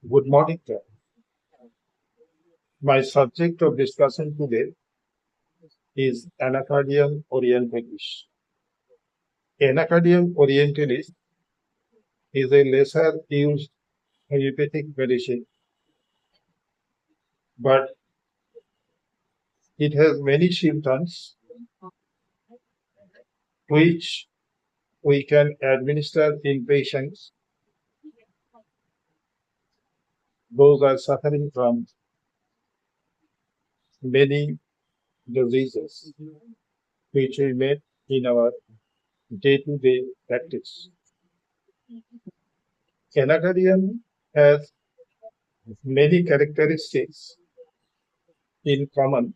Good morning, sir. My subject of discussion today is Anacardium orientalis. Anacardium orientalis is a lesser used homeopathic medicine, but it has many symptoms which we can administer in patients. Those are suffering from many diseases which we meet in our day-to-day practice. Anacardium has many characteristics in common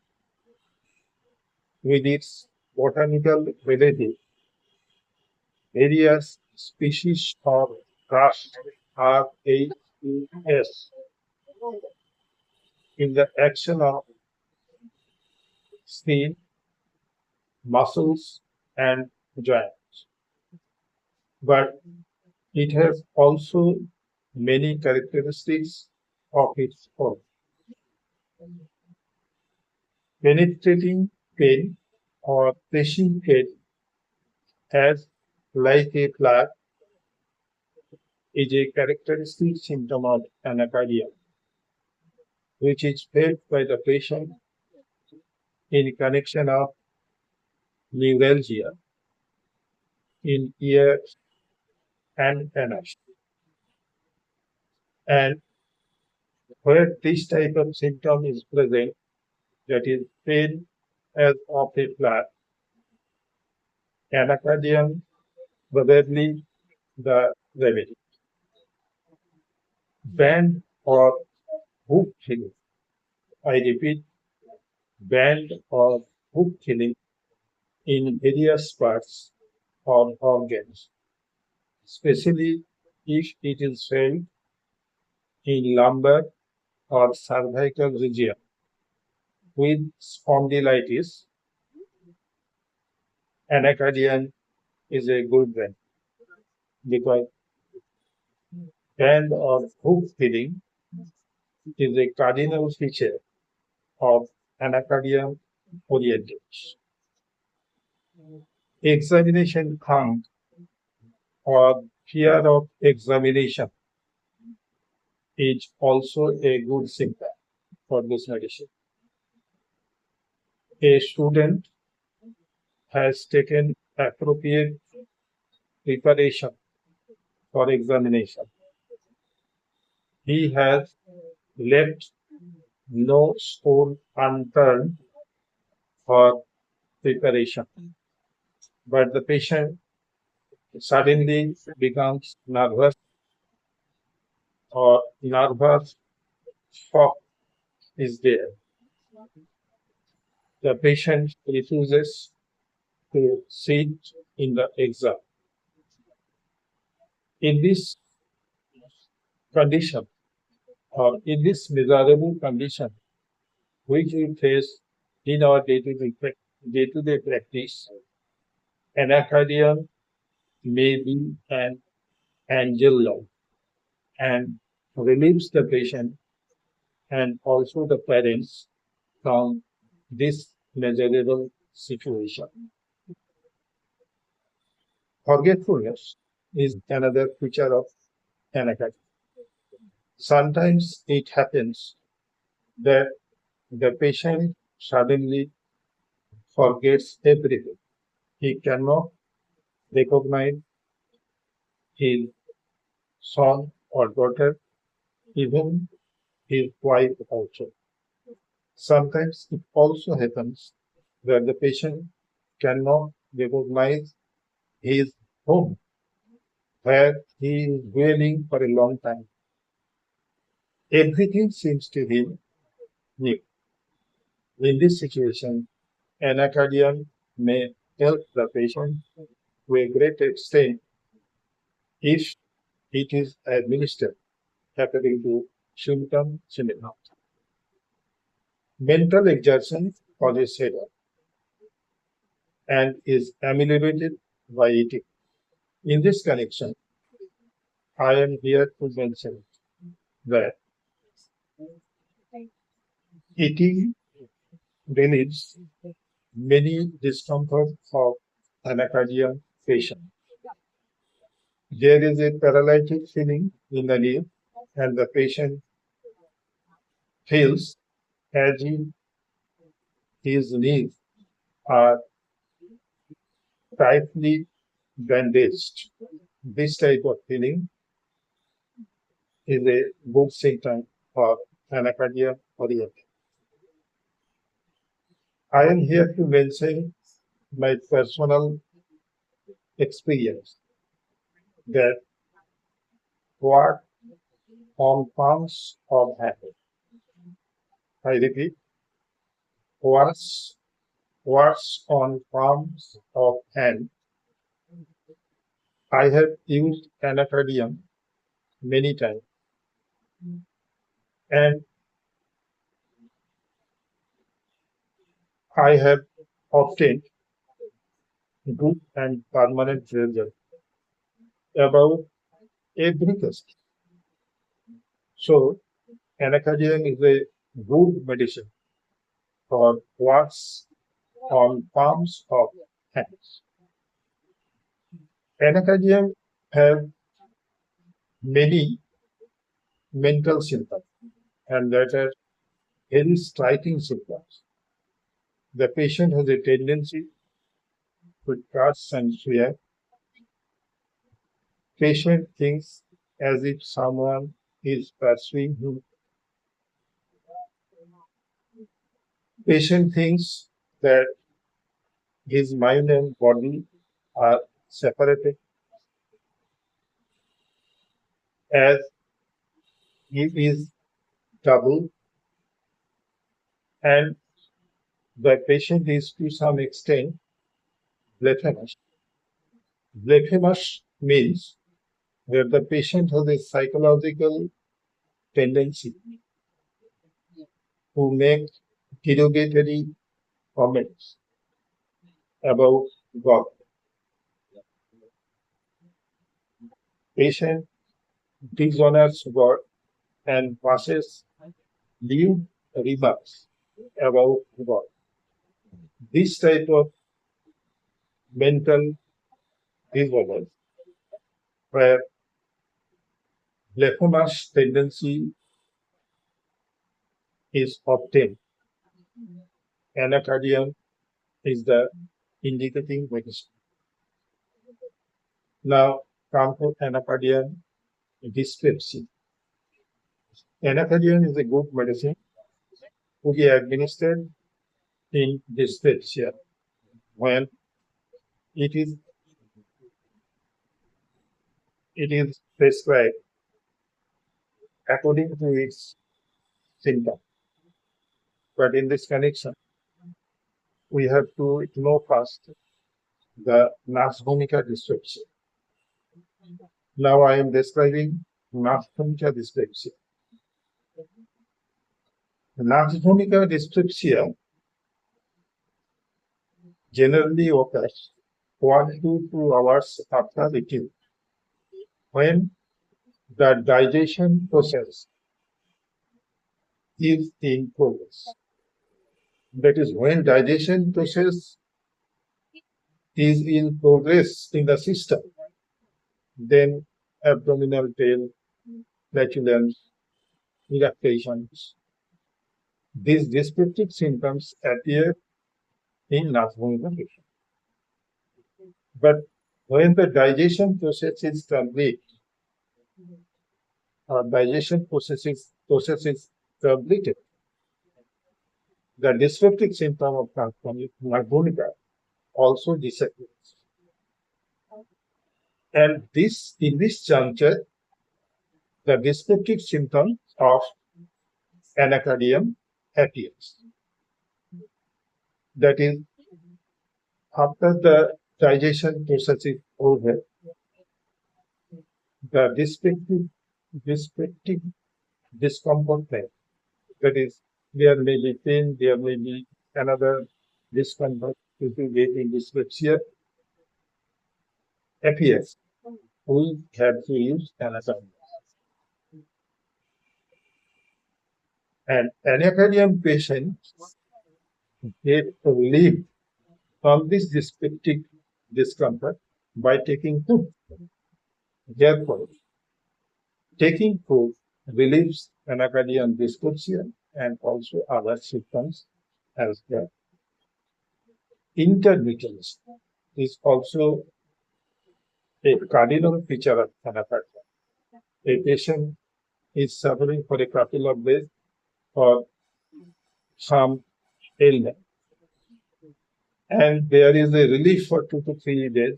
with its botanical relative. Various species of rust are AES in the action of skin, muscles, and joints. But it has also many characteristics of its own. Penetrating pain or pressing pain as like a flag is a characteristic symptom of anacardia, which is felt by the patient in connection of neuralgia in ears and anus. And where this type of symptom is present, that is pain as of a flat, anacardium probably the remedy. Band or hook healing. I repeat, band or hook healing in various parts or organs, especially if it is felt in lumbar or cervical region with spondylitis. Anacardium is a good one because band or hook feeding is a cardinal feature of Anacardium orientalis. Examination count or fear of examination is also a good symptom for this medicine. A student has taken appropriate preparation for examination. He has left no stone unturned for preparation. But the patient suddenly becomes nervous or nervous shock is there. The patient refuses to sit in the exam. In this condition or in this miserable condition which we face in our day-to-day practice, anacardium may be an angel love and relieves the patient and also the parents from this miserable situation. Forgetfulness is another feature of anacardium. Sometimes it happens that the patient suddenly forgets everything. He cannot recognize his son or daughter, even his wife also. Sometimes it also happens that the patient cannot recognize his home where he is dwelling for a long time. Everything seems to him new. In this situation, anacardium may help the patient to a great extent if it is administered according to symptom similar. Mental exertion causes headache and is ameliorated by eating. In this connection, I am here to mention that eating relieves many discomfort of anacardium patient. There is a paralytic feeling in the knee, and the patient feels as if his knees are tightly bandaged. This type of feeling is a good symptom of Anacardium Orientale. I am here to mention my personal experience that what on palms of hand. I repeat, what's what's on palms of hand. I have used anacardium many times, and I have obtained good and permanent result about every case. So anacardium is a good medicine for what's on palms of hands. Anacardium have many mental symptoms, and that are very striking symptoms. The patient has a tendency to curse and swear. Patient thinks as if someone is pursuing him. Patient thinks that his mind and body are separated, as he is double, and the patient is to some extent blasphemous. Blasphemous means that the patient has a psychological tendency to make derogatory comments about God. Patient dishonors God and passes lewd remarks about God. This type of mental disorder, where blasphemous tendency is obtained, anacardium is the indicating medicine. Now, come to anacardium dyspepsia. Anacardium is a good medicine to be administered in dyspepsia when it is it is prescribed according to its symptom. But in this connection, we have to know first the nasbhomika dyspepsia. Now I am describing nasbhomika dyspepsia. Nasbhomika dyspepsia generally occurs 1 to 2 hours after eating, when the digestion process is in progress. That is, when digestion process is in progress in the system, then abdominal pain, flatulence, eructations. These dyspeptic symptoms appear in nasbhomika patient. But when the digestion process is complete, digestion process is completed, the dyspeptic symptom of nasbhomika also disappears. And this, in this juncture, the dyspeptic symptom of anacardium appears. That is, after the digestion process is over, the dyspeptic discomfort, that is, there may be pain, there may be another discomfort if you get in dyspepsia appears. We have to use anacardium. And anacardium patients get relief from this dyspeptic discomfort by taking food. Therefore, taking food relieves anacardium dyspepsia and also other symptoms as well. Intermittence is also a cardinal feature of anacardium. A patient is suffering for a couple of days or some illness, and there is a relief for 2 to 3 days,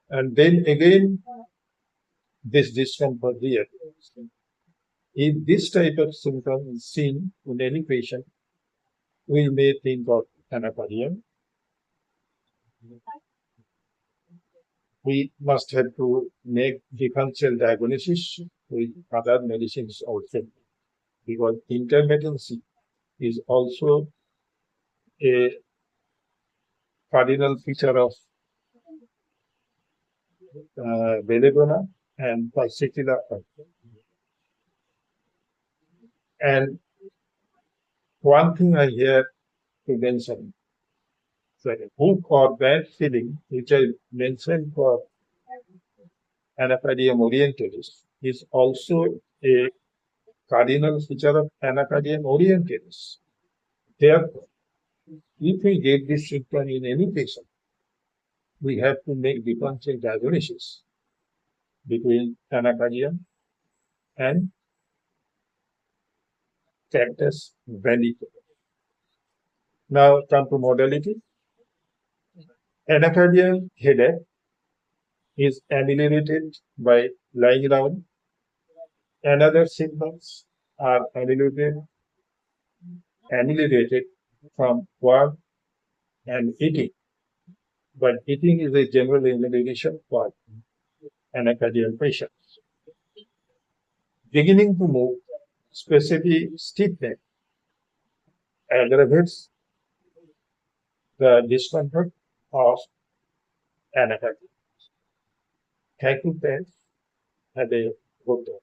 and then again this discomfort reappears. If this type of symptom is seen in any patient, we may think of anacardium. We must have to make differential diagnosis with other medicines also, because intermittency is also a cardinal feature of belladonna and particular. And one thing I hear to mention, so a hook or bad feeling, which I mentioned for Anacardium orientalis, is also a cardinal feature of Anacardium orientalis. Therefore, if we get this symptom in any patient, we have to make differential diagnosis between anacardium and cactus bellica. Now come to modality. Anacardium headache is ameliorated by lying down. Another symptoms are ameliorated from warm and eating, but eating is a general amelioration for anacardial patients. Beginning to move, especially stiff neck, aggravates the discomfort of anacardium. Thank you, friends. Have a good day.